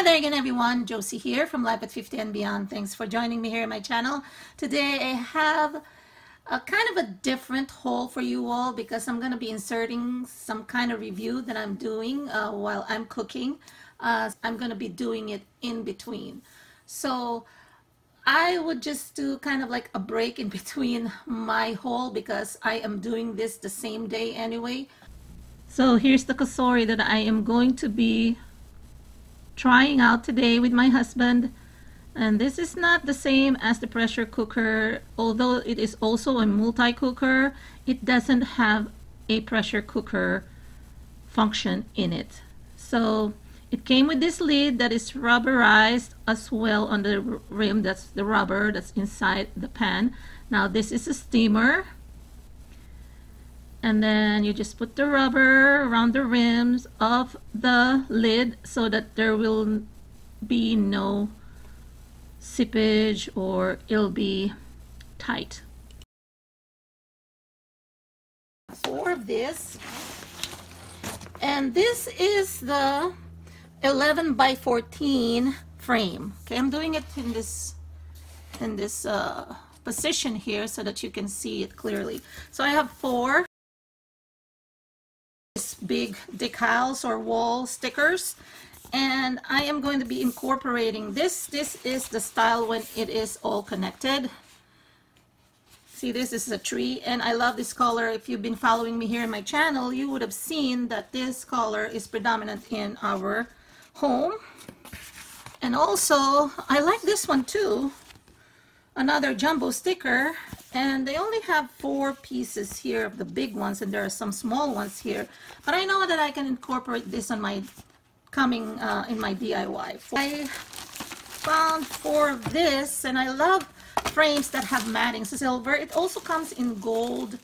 Hi there again, everyone. Josie here from Life at 50 and Beyond. Thanks for joining me here in my channel. Today I have a kind of a different haul for you all because I'm going to be inserting some kind of review that I'm doing while I'm cooking. I'm going to be doing it in between. So I would just do kind of like a break in between my haul because I am doing this the same day anyway. So here's the Cosori that I am going to be trying out today with my husband, and this is not the same as the pressure cooker. Although it is also a multi-cooker, it doesn't have a pressure cooker function in it. So it came with this lid that is rubberized as well on the rim. That's the rubber that's inside the pan. Now this is a steamer, and then you just put the rubber around the rims of the lid so that there will be no seepage or it'll be tight. For this, and this is the 11 by 14 frame. Okay, I'm doing it in this position here so that you can see it clearly. So I have 4 big decals or wall stickers, and I am going to be incorporating this. This is the style when it is all connected. See, this is a tree, and I love this color. If you've been following me here in my channel, you would have seen that this color is predominant in our home. And also I like this one too, another jumbo sticker, and they only have 4 pieces here of the big ones, and there are some small ones here, but I know that I can incorporate this on my coming in my DIY. I found 4 of this, and I love frames that have matting silver. It also comes in gold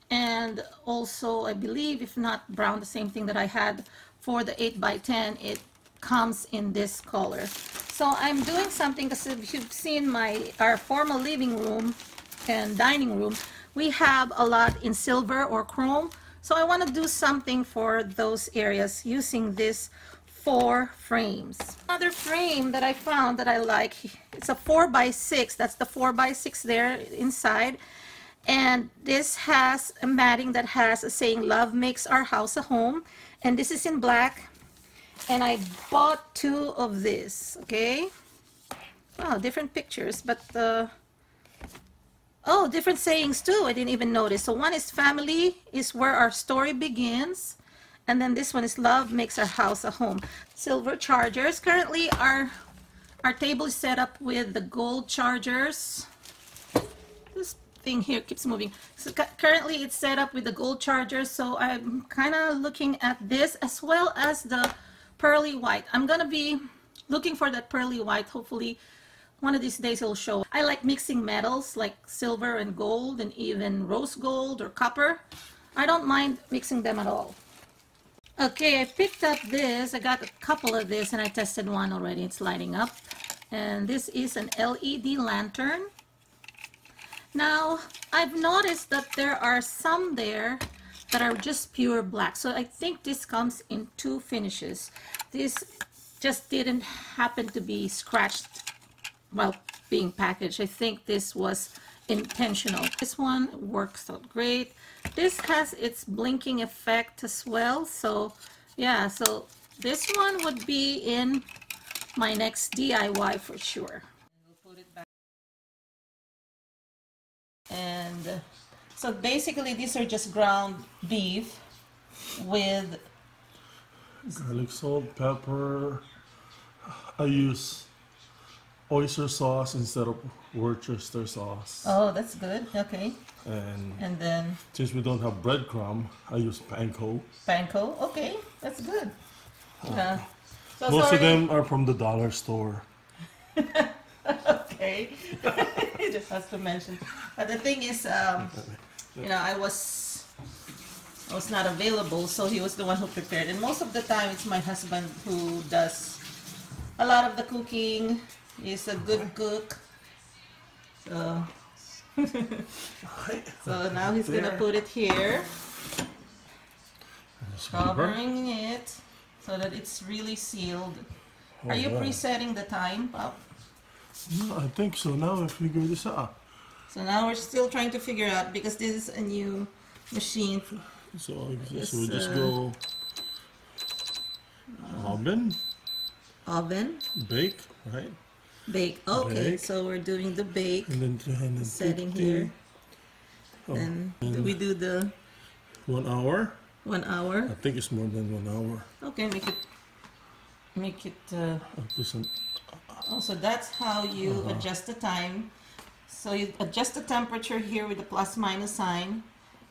and also I believe, if not brown, the same thing that I had for the 8 by 10, it comes in this color. So I'm doing something, because if you've seen our formal living room and dining room, we have a lot in silver or chrome. So I want to do something for those areas using this 4 frames. Another frame that I found that I like, it's a 4 by 6. That's the 4 by 6 there inside. And this has a matting that has a saying, "Love makes our house a home." And this is in black. And I bought 2 of this. Okay. Wow, different pictures, but oh, different sayings too. I didn't even notice. So one is "Family is where our story begins," and then this one is "Love makes our house a home." Silver chargers. Currently our table is set up with the gold chargers. This thing here keeps moving. So currently it's set up with the gold chargers, so I'm kind of looking at this as well as the pearly white. I'm gonna be looking for that pearly white. Hopefully one of these days it'll show. I like mixing metals like silver and gold and even rose gold or copper. I don't mind mixing them at all. Okay, I picked up this. I got a couple of this and I tested one already. It's lighting up. And this is an LED lantern. Now, I've noticed that there are some there that are just pure black. So I think this comes in 2 finishes. This just didn't happen to be scratched while being packaged. I think this was intentional. This one works out great. This has its blinking effect as well. So yeah, so this one would be in my next DIY for sure. We'll put it back. And so basically these are just ground beef with garlic salt, pepper. I use oyster sauce instead of Worcester sauce. Oh, that's good. Okay. And then since we don't have breadcrumb, I use panko. Panko. Okay, that's good. So most of them are from the dollar store. Okay. You just has to mention. But the thing is, you know, I was not available, so he was the one who prepared. And most of the time, it's my husband who does a lot of the cooking. He's a good cook. So, so now he's gonna put it here, covering it so that it's really sealed. Are you Alright. presetting the time, Bob? No, I think so. Now I figure this out. So now we're still trying to figure out, because this is a new machine. So I guess It's, we'll just go oven, bake, right? Bake. Okay, Bake. so we're doing the bake And then 350. setting here. Oh, Then and we do the 1 hour. 1 hour. I think it's more than 1 hour. Okay, make it. Listen, Also, that's how you adjust the time. So you adjust the temperature here with the plus minus sign,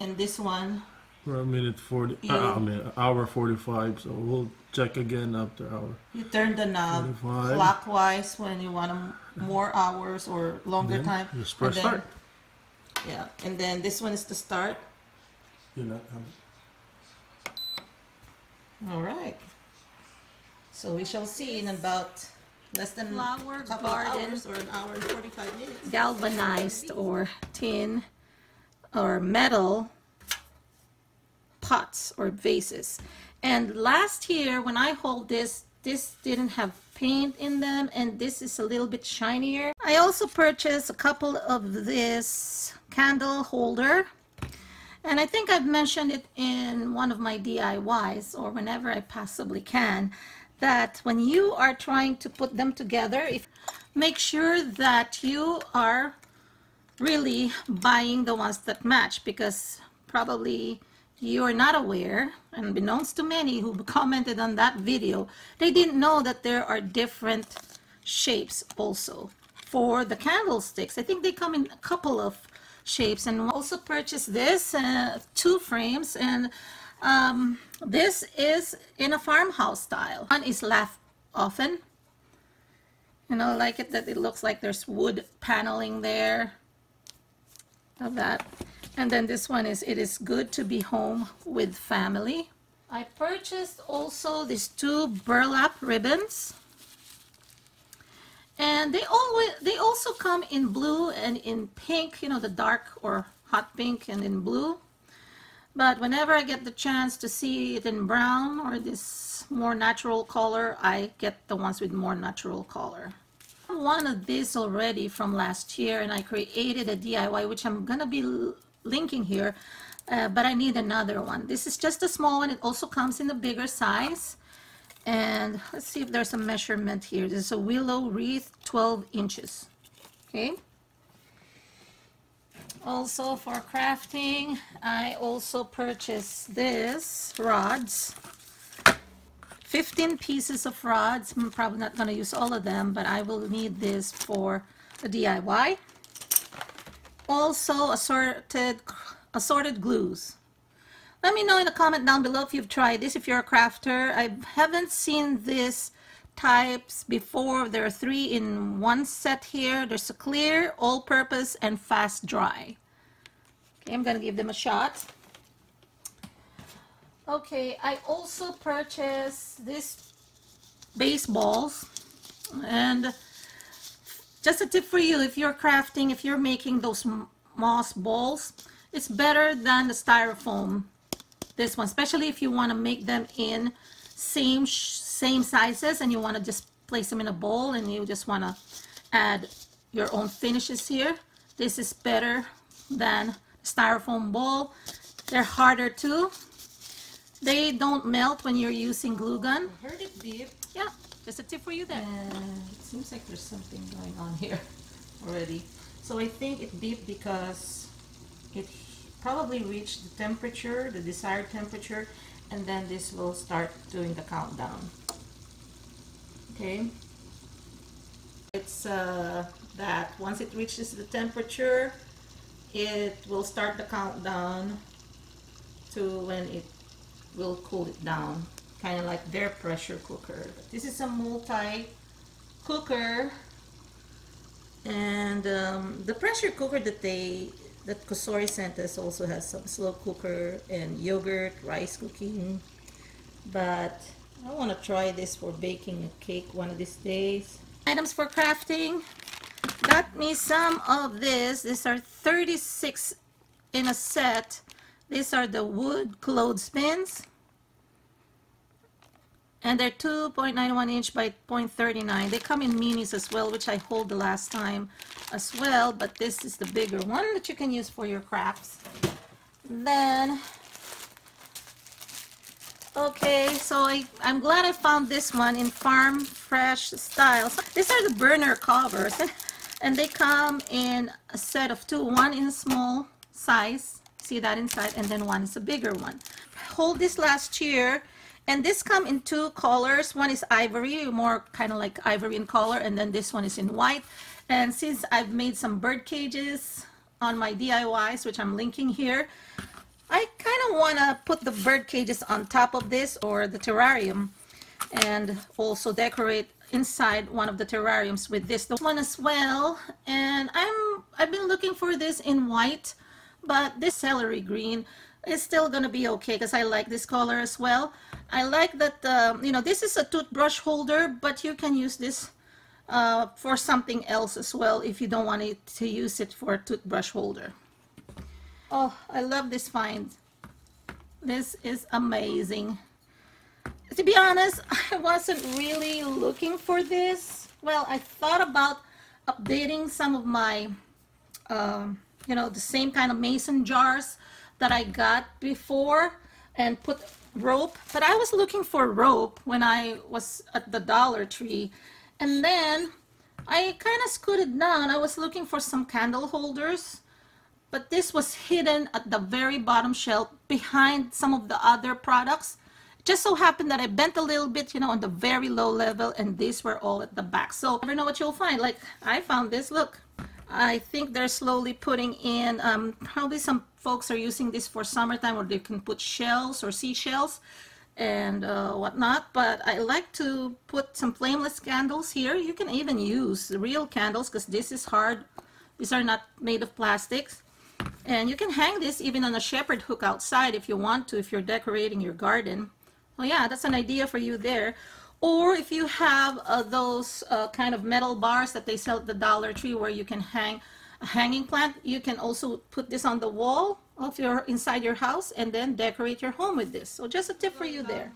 and this one. we're a minute 40. You- I mean, hour 45. So we'll check again after hour. You turn the knob 45. clockwise when you want more hours or longer Then time. just press And then- start. Yeah, and then this one is the start. You're not. All right. So we shall see in about less than Flower a couple of garden. hours or an hour and 45 minutes. Galvanized or tin or metal Pots or vases. And last year when I hold this didn't have paint in them, and this is a little bit shinier. I also purchased a couple of this candle holder, and I think I've mentioned it in one of my DIYs or whenever I possibly can, that when you are trying to put them together, make sure that you are really buying the ones that match, because probably you are not aware, and unbeknownst to many who commented on that video, they didn't know that there are different shapes also for the candlesticks. I think they come in a couple of shapes. And also purchased this 2 frames, and this is in a farmhouse style. One is laugh often, you know, like it that it looks like there's wood paneling there of that. And then this one is It Is Good to Be Home with Family. I purchased also these 2 burlap ribbons, and they also come in blue and in pink, you know, the dark or hot pink, and in blue. But whenever I get the chance to see it in brown or this more natural color, I get the ones with more natural color. One of these already from last year, and I created a DIY which I'm gonna be linking here, but I need another one. This is just a small one. It also comes in a bigger size, and let's see if there's a measurement here. This is a willow wreath, 12 inches. Okay. Also for crafting, I also purchased this rods, 15 pieces of rods. I'm probably not going to use all of them, but I will need this for the DIY. Also assorted glues. Let me know in the comment down below if you've tried this, if you're a crafter. I haven't seen this types before. There are 3 in 1 set here. There's a clear, all-purpose, and fast dry. Okay, I'm gonna give them a shot. Okay, I also purchased these baseballs, and just a tip for you, if you're crafting, if you're making those moss balls, it's better than the styrofoam. This one, especially if you want to make them in same sizes and you want to just place them in a bowl and you just want to add your own finishes here. This is better than styrofoam bowl. They're harder too. They don't melt when you're using glue gun. I heard it beep. Yeah, just a tip for you there. It seems like there's something going on here already. So I think it beeped because it probably reached the temperature, the desired temperature, and then this will start doing the countdown. Okay. It's that once it reaches the temperature, it will start the countdown to when it will cool it down, kind of like their pressure cooker. But this is a multi-cooker, and the pressure cooker that Cosori sent us also has some slow cooker and yogurt, rice cooking. But I want to try this for baking a cake one of these days. Items for crafting. Got me some of this. These are 36 in a set. These are the wood clothespins. And they're 2.91 inch by 0.39. They come in minis as well, which I hold the last time as well, but this is the bigger one that you can use for your crafts. Then, okay, so I'm glad I found this one in Farm Fresh style. So these are the burner covers, and they come in a set of two. One in a small size, see that inside, and then one is a bigger one. Hold this last year. And this come in two colors. One is ivory, more kind of like ivory in color, and then this one is in white. And since I've made some bird cages on my DIYs, which I'm linking here, I kind of want to put the bird cages on top of this or the terrarium, and also decorate inside one of the terrariums with this one as well. And I've been looking for this in white, but this celery green is still gonna be okay because I like this color as well. I like that, you know, this is a toothbrush holder, but you can use this for something else as well if you don't want to use it for a toothbrush holder. Oh, I love this find. This is amazing. To be honest, I wasn't really looking for this. Well, I thought about updating some of my, you know, the same kind of mason jars that I got before and put rope, but I was looking for rope when I was at the Dollar Tree, and then I kind of scooted down. I was looking for some candle holders, but this was hidden at the very bottom shelf behind some of the other products. It just so happened that I bent a little bit, you know, on the very low level, and these were all at the back. So you never know what you'll find. Like I found this, look. I think they're slowly putting in, probably some folks are using this for summertime, where they can put shells or seashells and whatnot. But I like to put some flameless candles here. You can even use real candles because this is hard. These are not made of plastics. And you can hang this even on a shepherd hook outside if you want to, if you're decorating your garden. Well, yeah, that's an idea for you there. Or if you have those kind of metal bars that they sell at the Dollar Tree where you can hang a hanging plant, you can also put this on the wall of your inside your house and then decorate your home with this. So just a tip for you there.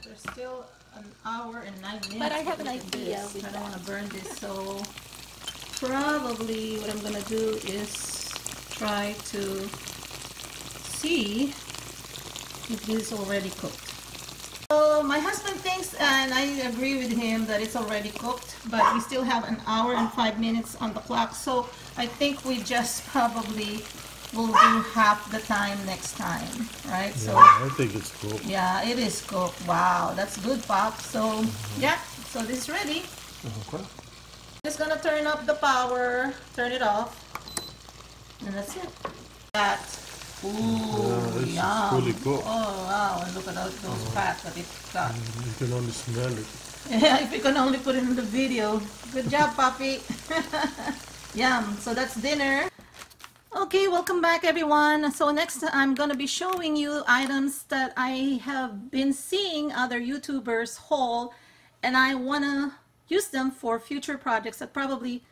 There's still an hour and 9 minutes. But I have an idea. I don't want to burn this, so probably what I'm going to do is try to see if this is already cooked. So my husband thinks, and I agree with him, that it's already cooked, but we still have an hour and 5 minutes on the clock. So I think we just probably will do half the time next time, right? Yeah, so I think it's cool. yeah, it is cooked. Wow, that's good, Pop. So yeah, so this is ready. Okay. Just gonna turn up the power, turn it off, and that's it. That. Ooh, this is yum. fully cooked. Oh wow, and look at those fat that it got. You can only smell it. Yeah, if you can only put it in the video. Good job, Poppy. Yum. So that's dinner. Okay, welcome back everyone. So next I'm going to be showing you items that I have been seeing other YouTubers haul, and I want to use them for future projects that probably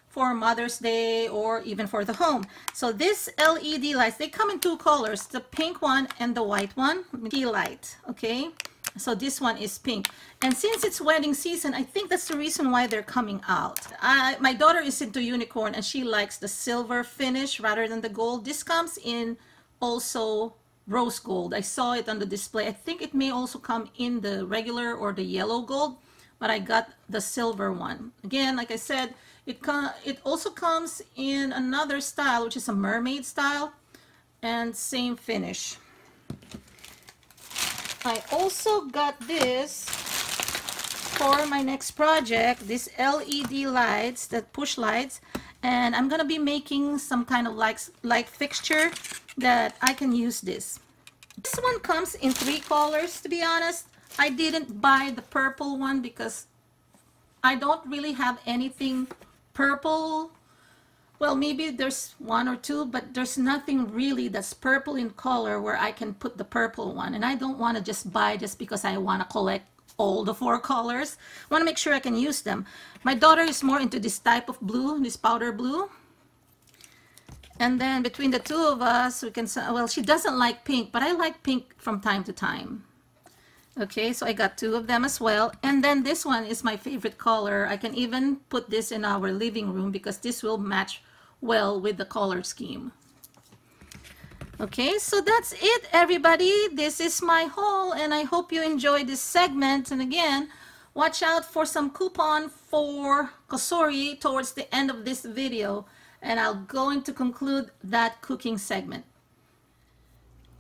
for Mother's Day or even for the home. So this LED lights, they come in two colors, the pink one and the white one. Key light, okay? So this one is pink. And since it's wedding season, I think that's the reason why they're coming out. My daughter is into unicorn and she likes the silver finish rather than the gold. This comes in also rose gold. I saw it on the display. I think it may also come in the regular or the yellow gold, but I got the silver one. Again, like I said, it also comes in another style, which is a mermaid style, and same finish. I also got this for my next project, these LED lights, that push lights, and I'm gonna be making some kind of light fixture that I can use this. This one comes in 3 colors, to be honest. I didn't buy the purple one because I don't really have anything purple. Well, maybe there's 1 or 2, but there's nothing really that's purple in color where I can put the purple one. And I don't want to just buy just because I want to collect all the 4 colors. I want to make sure I can use them. My daughter is more into this type of blue, this powder blue. And then between the two of us, we can, well, she doesn't like pink, but I like pink from time to time. Okay, so I got 2 of them as well. And then this one is my favorite color. I can even put this in our living room because this will match well with the color scheme. Okay, so that's it, everybody. This is my haul, and I hope you enjoyed this segment. And again, watch out for some coupon for Cosori towards the end of this video, and I'm going to conclude that cooking segment.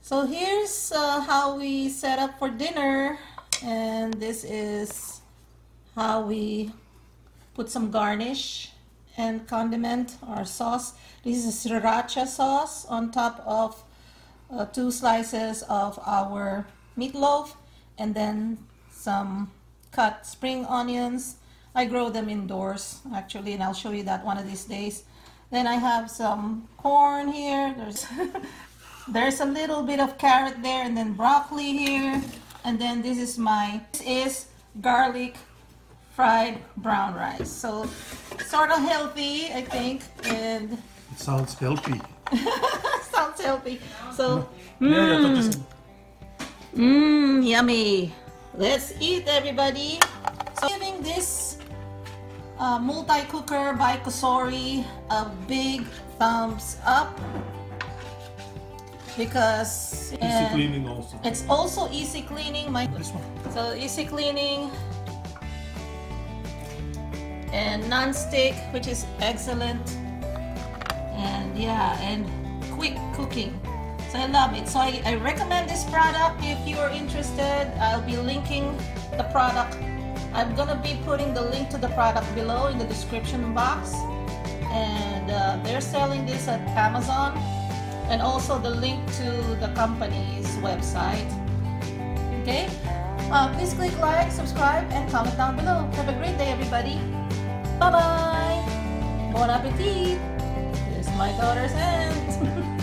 So here's how we set up for dinner, and this is how we put some garnish and condiment or sauce. This is sriracha sauce on top of 2 slices of our meatloaf, and then some cut spring onions. I grow them indoors actually, and I'll show you that one of these days. Then I have some corn here. There's a little bit of carrot there, and then broccoli here, and then this is garlic fried brown rice. So sort of healthy, I think, and It sounds healthy. sounds healthy. So Yeah, yummy. Let's eat, everybody. So giving this multi-cooker by Cosori a big thumbs up, because easy cleaning also. it's also easy cleaning. This one. So easy cleaning and non-stick, which is excellent, and yeah, and quick cooking. So I love it. So I recommend this product if you are interested. I'll be linking the product. I'm gonna be putting the link to the product below in the description box, and they're selling this at Amazon, and also the link to the company's website. Okay, please click like, subscribe, and comment down below. Have a great day, everybody. Bye bye. Bon appetit. Here's my daughter's hand.